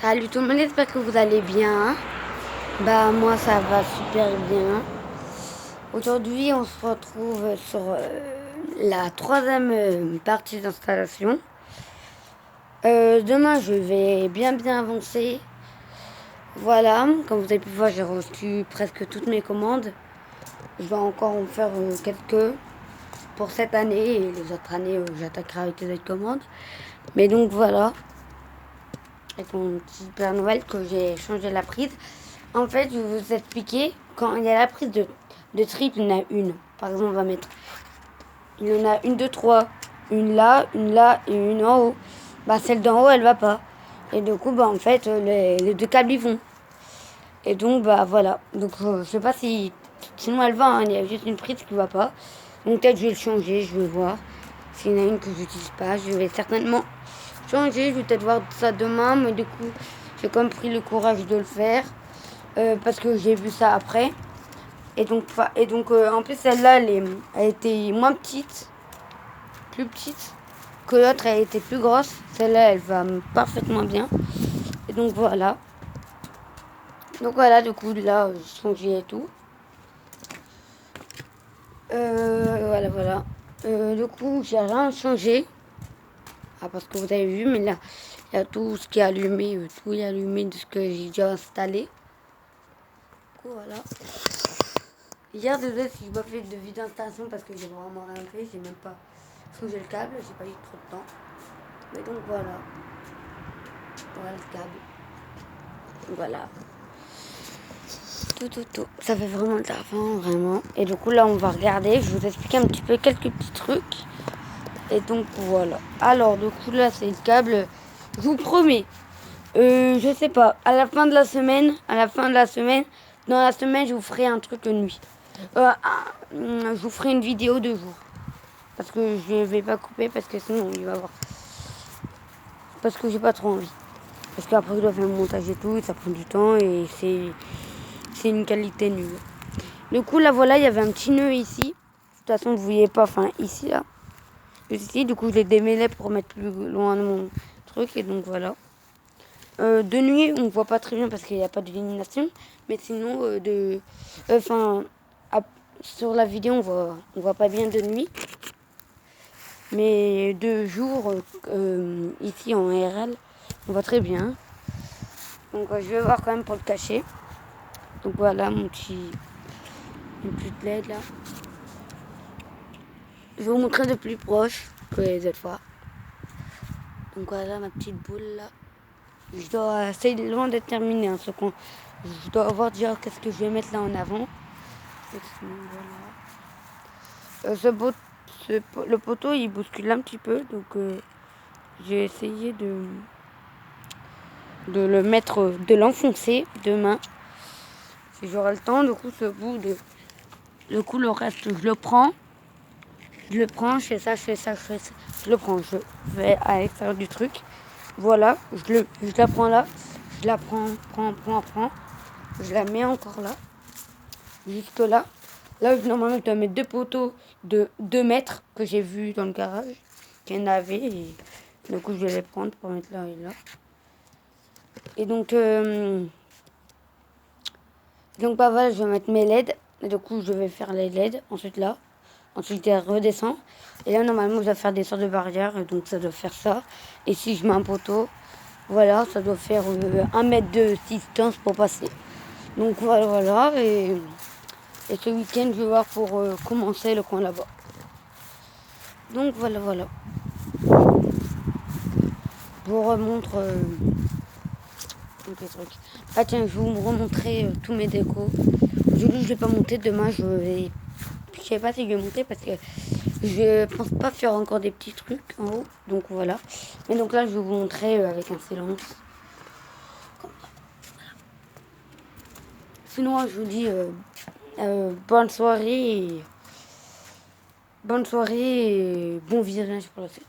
Salut tout le monde, j'espère que vous allez bien. Bah moi ça va super bien. Aujourd'hui on se retrouve sur la troisième partie d'installation. Demain je vais bien avancer. Voilà, comme vous avez pu voir j'ai reçu presque toutes mes commandes. Je dois encore en faire quelques pour cette année et les autres années j'attaquerai avec les autres commandes. Mais donc voilà. Avec mon petit Père Noël que j'ai changé la prise. En fait, je vais vous expliquer, quand il y a la prise de triple, il y en a une. Par exemple, on va mettre, il y en a une, deux, trois. Une là et une en haut. Bah, celle d'en haut, elle va pas. Et du coup, bah, en fait, les deux câbles, ils vont. Et donc, bah, voilà. Donc, je sais pas si, sinon elle va, hein. Il y a juste une prise qui va pas. Donc, peut-être je vais le changer, je vais voir. S'il y en a une que j'utilise pas, je vais certainement changer. Je vais peut-être voir ça demain, mais du coup, j'ai quand même pris le courage de le faire. Parce que j'ai vu ça après. Et donc en plus, celle-là, elle était moins petite, plus petite que l'autre, elle était plus grosse. Celle-là, elle va parfaitement bien. Et donc voilà. Donc voilà, du coup, là, j'ai changé et tout. Voilà. Du coup, j'ai rien changé. Ah, parce que vous avez vu, mais là, il y a tout ce qui est allumé, tout est allumé de ce que j'ai déjà installé. Du coup, voilà. Hier, désolé si je pas fait de vidéo d'installation parce que j'ai vraiment rien fait. J'ai même pas changé le câble, j'ai pas eu trop de temps. Mais donc voilà. Voilà le câble. Voilà. Tout. Ça fait vraiment de l'argent, vraiment. Et du coup, là, on va regarder. Je vais vous expliquer un petit peu quelques petits trucs. Et donc voilà. Alors, du coup, là, c'est le câble. Je vous promets. Je sais pas. À la fin de la semaine, dans la semaine, je vous ferai un truc de nuit. Je vous ferai une vidéo de jour. Parce que je vais pas couper parce que sinon il va voir. Parce que j'ai pas trop envie. Parce qu'après je dois faire le montage et tout, et ça prend du temps et c'est une qualité nulle. Du coup là voilà, il y avait un petit nœud ici. De toute façon vous voyez pas, enfin ici là. Ici, du coup je l'ai démêlé pour mettre plus loin de mon truc et donc voilà. De nuit on voit pas très bien parce qu'il n'y a pas d'illumination. Mais sinon enfin sur la vidéo on voit pas bien de nuit. Mais de jour, ici en RL, on voit très bien. Donc je vais voir quand même pour le cacher. Donc voilà une petite LED là. Je vais vous montrer de plus proche que les autres fois. Donc voilà ma petite boule là. C'est loin d'être terminé. Hein, je dois voir déjà qu'est-ce que je vais mettre là en avant. Et sinon, voilà. Le poteau il bouscule un petit peu. Donc j'ai essayé de le mettre, de l'enfoncer demain. Si j'aurai le temps, du coup, du coup, le reste, je le prends, je fais ça, je le prends, je vais à l'extérieur du truc. Voilà, je la prends là, je la prends, je la mets encore là, jusque là. Là, normalement, je dois mettre deux poteaux de 2 mètres que j'ai vu dans le garage, qu'il y en avait, et du coup, je vais les prendre pour mettre là et là. Et donc bah voilà, je vais mettre mes LED. Et du coup, je vais faire les LED. Ensuite là. Ensuite, elle redescend. Et là, normalement, je dois faire des sortes de barrières. Et donc, ça doit faire ça. Et si je mets un poteau, voilà, ça doit faire 1 mètre de distance pour passer. Donc voilà. Et ce week-end, je vais voir pour commencer le coin là-bas. Donc voilà. Je vous remontre les trucs. Ah tiens, je vais vous remontrer tous mes décos. Aujourd'hui, je vais pas monter. Demain, je sais pas si je vais monter parce que je pense pas faire encore des petits trucs en haut. Donc voilà. Mais donc là, je vais vous montrer avec un silence. Sinon, je vous dis bonne soirée. Bonne soirée et bon visionnage pour la suite.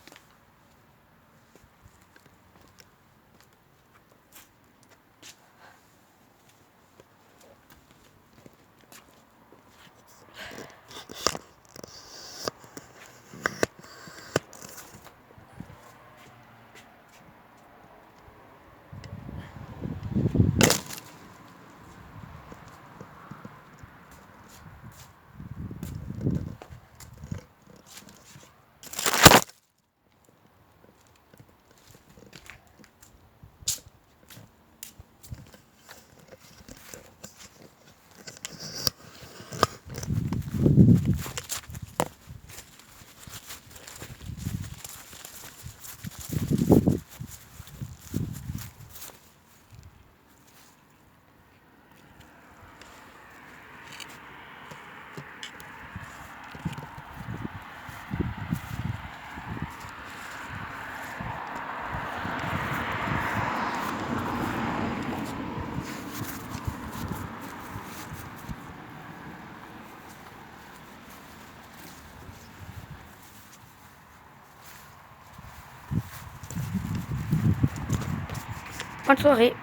Bonne soirée.